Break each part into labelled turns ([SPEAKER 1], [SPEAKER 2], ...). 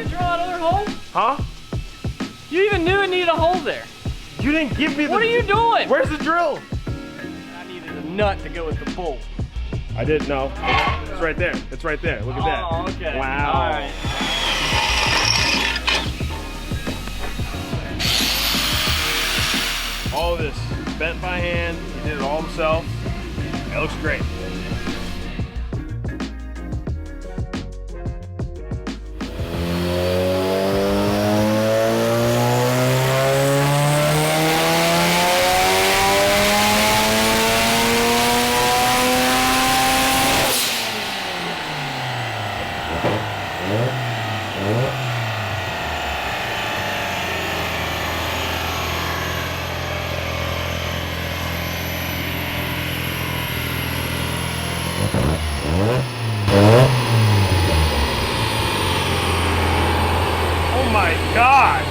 [SPEAKER 1] You drill another hole?
[SPEAKER 2] Huh?
[SPEAKER 1] You even knew it needed a hole there.
[SPEAKER 2] You didn't give me the...
[SPEAKER 1] What are you doing?
[SPEAKER 2] Where's the drill?
[SPEAKER 1] I needed a nut to go with the bolt.
[SPEAKER 2] I didn't know. It's right there. It's right there. Look at that.
[SPEAKER 1] Oh, okay.
[SPEAKER 2] Wow.
[SPEAKER 1] All right.
[SPEAKER 2] All of this bent by hand. He did it all himself. It looks great. Oh my God!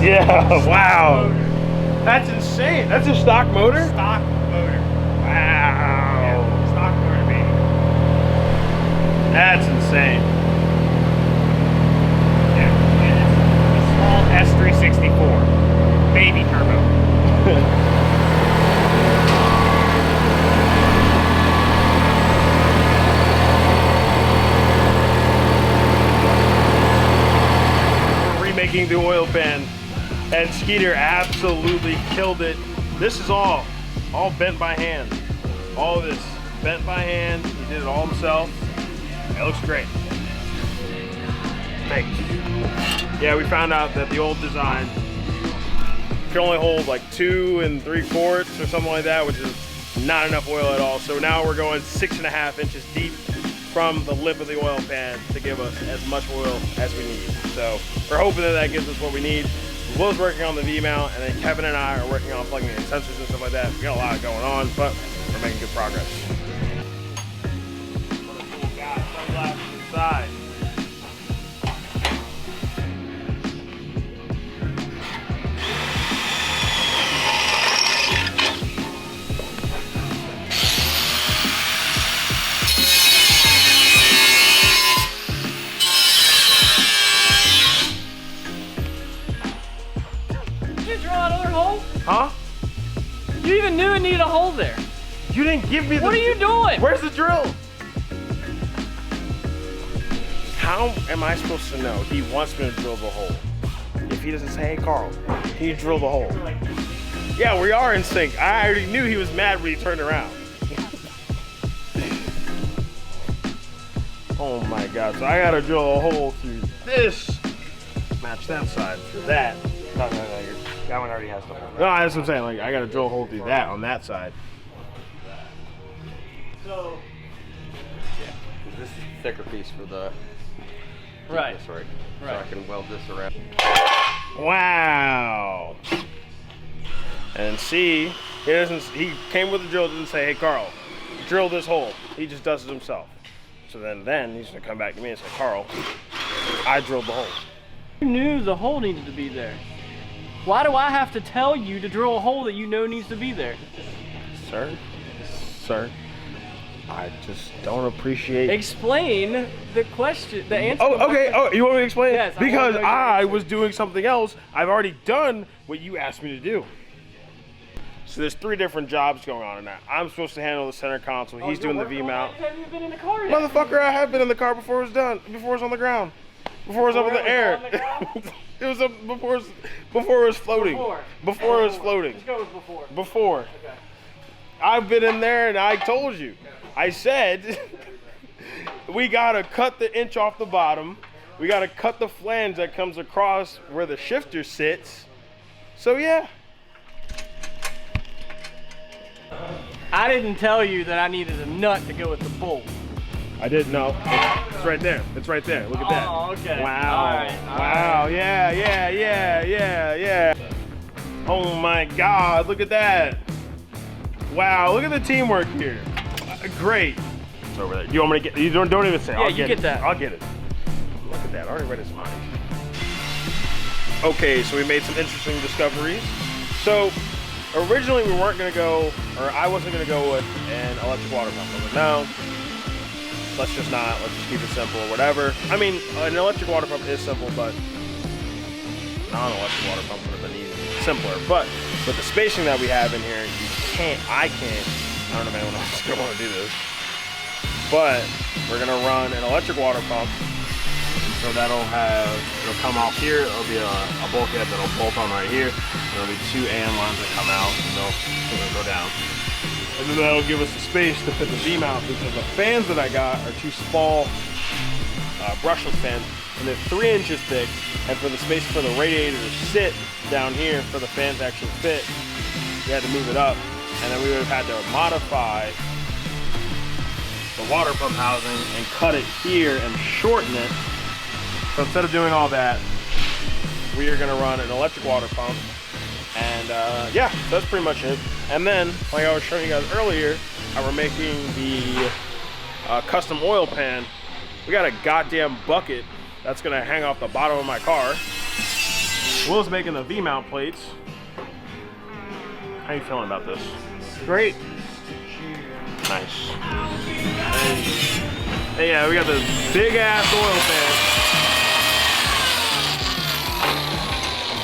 [SPEAKER 2] Yeah, wow. That's insane. That's a stock motor?
[SPEAKER 3] Stock motor.
[SPEAKER 2] Wow.
[SPEAKER 3] Yeah, stock motor, baby.
[SPEAKER 2] That's insane.
[SPEAKER 3] Yeah, and it's a small S364. Baby turbo.
[SPEAKER 2] We're remaking the oil pan. And Skeeter absolutely killed it. This is all bent by hand. All of this bent by hand. He did it all himself. It looks great. Thanks. Yeah, we found out that the old design can only hold like 2 3/4 or something like that, which is not enough oil at all. So now we're going 6.5 inches deep from the lip of the oil pan to give us as much oil as we need. So we're hoping that that gives us what we need. Will's working on the V-mount, and then Kevin and I are working on plugging in sensors and stuff like that. We got a lot going on, but we're making good progress. What a cool guy. Sunglasses inside. Huh?
[SPEAKER 1] You even knew it needed a hole there.
[SPEAKER 2] You didn't give me the...
[SPEAKER 1] What are you doing?
[SPEAKER 2] Where's the drill? How am I supposed to know he wants me to drill the hole if he doesn't say, hey Carl, can you drill the hole? Yeah, we are in sync. I already knew he was mad when he turned around. Oh my God, so I gotta drill a hole through this. Match that side for that. No,
[SPEAKER 3] That one already has the hole.
[SPEAKER 2] no, that's what I'm saying. Like, I gotta drill a hole through that on that side.
[SPEAKER 1] So,
[SPEAKER 4] This is a thicker piece for the
[SPEAKER 1] right.
[SPEAKER 4] this right. So
[SPEAKER 1] Right.
[SPEAKER 4] I can weld this around.
[SPEAKER 2] Wow. And see, he came with the drill, didn't say, hey Carl, drill this hole. He just does it himself. So then he's gonna come back to me and say, Carl, I drilled the hole.
[SPEAKER 1] You knew the hole needed to be there. Why do I have to tell you to drill a hole that you know needs to be there?
[SPEAKER 2] Sir, I just don't appreciate...
[SPEAKER 1] Explain the question, the answer.
[SPEAKER 2] Oh, okay. Oh, you want me to explain?
[SPEAKER 1] Yes.
[SPEAKER 2] Because
[SPEAKER 1] I
[SPEAKER 2] I was doing something else. I've already done what you asked me to do. So there's 3 different jobs going on in that. I'm supposed to handle the center console. He's doing the V-mount.
[SPEAKER 1] Have you been in the car yet?
[SPEAKER 2] Motherfucker, I have been in the car before it was done. Before it was on the ground. Before it was up in the air. It was up before it was floating. Before it was floating.
[SPEAKER 1] Let's go with before.
[SPEAKER 2] Before.
[SPEAKER 1] Okay.
[SPEAKER 2] I've been in there and I told you. I said we gotta cut the inch off the bottom. We gotta cut the flange that comes across where the shifter sits. So yeah.
[SPEAKER 1] I didn't tell you that I needed a nut to go with the bolt.
[SPEAKER 2] I didn't know. It's right there. It's right there. Look at that.
[SPEAKER 1] Oh, okay.
[SPEAKER 2] Wow.
[SPEAKER 1] All right.
[SPEAKER 2] Wow. Yeah. Oh my God, look at that. Wow, look at the teamwork here. Great. It's over there. Do you want me to get, you don't even say,
[SPEAKER 1] Yeah,
[SPEAKER 2] I'll
[SPEAKER 1] you
[SPEAKER 2] get
[SPEAKER 1] get
[SPEAKER 2] it.
[SPEAKER 1] that.
[SPEAKER 2] I'll get it. Look at that, I already read his mind. Okay, so we made some interesting discoveries. So, originally we weren't gonna go, or I wasn't gonna go with an electric water pump. I was like, no, let's just not, let's just keep it simple or whatever. I mean, an electric water pump is simple, but non-electric water pump would have been simpler. But with the spacing that we have in here, I don't know if anyone else is gonna wanna do this, but we're gonna run an electric water pump. So it'll come off here, it'll be a bulkhead that'll bolt on right here. There'll be 2 AM lines that come out and they'll go down. And then that'll give us the space to put the V-mount, because the fans that I got are 2 small brushless fans, and they're 3 inches thick, and for the space for the radiator to sit down here for the fans to actually fit, we had to move it up, and then we would have had to modify the water pump housing and cut it here and shorten it. So instead of doing all that, we are gonna run an electric water pump, and yeah, that's pretty much it. And then, like I was showing you guys earlier, we're making the custom oil pan. We got a goddamn bucket that's gonna hang off the bottom of my car. Will's making the V-mount plates. How you feeling about this?
[SPEAKER 1] Great.
[SPEAKER 2] Nice. And yeah, we got this big ass oil pan.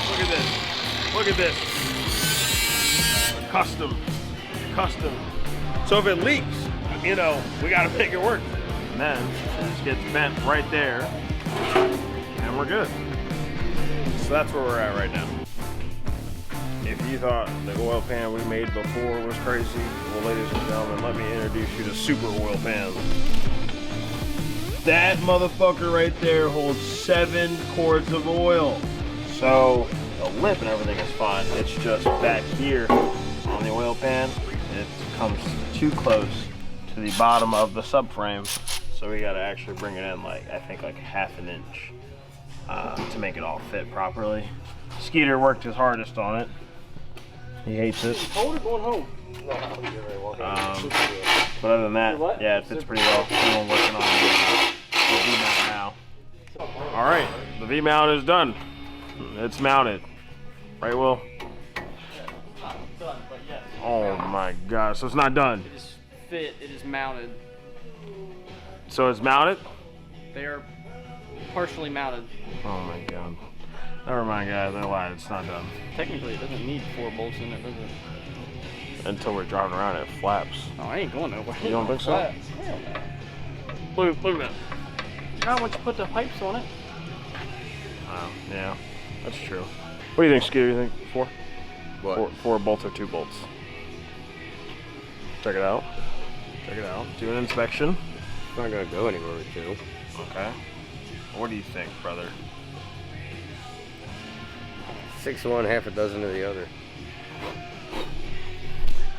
[SPEAKER 2] Look at this. Look at this. Custom. Custom. So if it leaks, you know, we gotta make it work. And then it just gets bent right there, and we're good. So that's where we're at right now. If you thought the oil pan we made before was crazy, well, ladies and gentlemen, let me introduce you to super oil pan. That motherfucker right there holds 7 quarts of oil. So the lip and everything is fine. It's just back here on the oil pan, it comes too close to the bottom of the subframe. So we gotta actually bring it in like, I think like 1/2 inch to make it all fit properly. Skeeter worked his hardest on it. He hates it.
[SPEAKER 1] Hold it going home.
[SPEAKER 2] But other than that, yeah, it fits pretty well. I'm working on the V-mount now. All right, the V-mount is done. It's mounted. Right, Will?
[SPEAKER 1] Not done, but yes.
[SPEAKER 2] Oh my God, so it's not done.
[SPEAKER 1] It is fit, it is mounted.
[SPEAKER 2] So it's mounted?
[SPEAKER 1] They are partially mounted.
[SPEAKER 2] Oh my God. Never mind, guys, I lied, it's not done.
[SPEAKER 1] Technically, it doesn't need 4 bolts in it, does it?
[SPEAKER 2] Until we're driving around, it flaps.
[SPEAKER 1] No, I ain't going nowhere.
[SPEAKER 2] You don't think so?
[SPEAKER 1] Hell no.
[SPEAKER 2] Look at that.
[SPEAKER 1] Not once you put the pipes on it.
[SPEAKER 2] Yeah, that's true. What do you think, Skeeter? You think 4?
[SPEAKER 4] What?
[SPEAKER 2] 4 bolts or 2 bolts? Check it out. Check it out. Do an inspection.
[SPEAKER 4] It's not gonna go anywhere with 2.
[SPEAKER 2] Okay. What do you think, brother?
[SPEAKER 4] 6 of one, half a dozen of the other.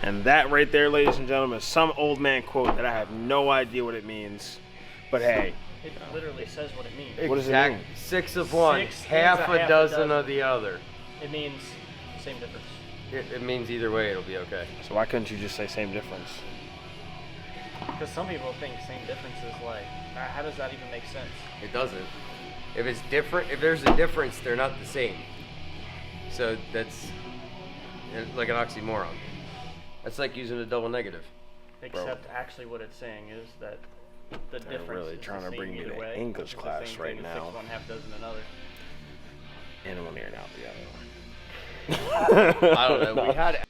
[SPEAKER 2] And that right there, ladies and gentlemen, is some old man quote that I have no idea what it means. But hey,
[SPEAKER 1] It literally says what it means.
[SPEAKER 2] what does it mean?
[SPEAKER 4] 6 of one,
[SPEAKER 1] 6
[SPEAKER 4] half a dozen of the other.
[SPEAKER 1] It means same difference.
[SPEAKER 4] It means either way it'll be okay.
[SPEAKER 2] So why couldn't you just say same difference?
[SPEAKER 1] Because some people think same difference is like, how does that even make sense?
[SPEAKER 4] It doesn't. If it's different, if there's a difference, they're not the same. So that's like an oxymoron. That's like using a double negative.
[SPEAKER 1] Except actually what it's saying is that the
[SPEAKER 2] They're
[SPEAKER 1] difference
[SPEAKER 2] really
[SPEAKER 1] is
[SPEAKER 2] trying
[SPEAKER 1] the
[SPEAKER 2] to bring
[SPEAKER 1] same
[SPEAKER 2] me
[SPEAKER 1] either
[SPEAKER 2] to
[SPEAKER 1] way.
[SPEAKER 2] English
[SPEAKER 1] It's the
[SPEAKER 2] class
[SPEAKER 1] same
[SPEAKER 2] right
[SPEAKER 1] thing,
[SPEAKER 2] now.
[SPEAKER 1] 6 one, half dozen another.
[SPEAKER 2] In one ear and out the other.
[SPEAKER 4] I don't know. We had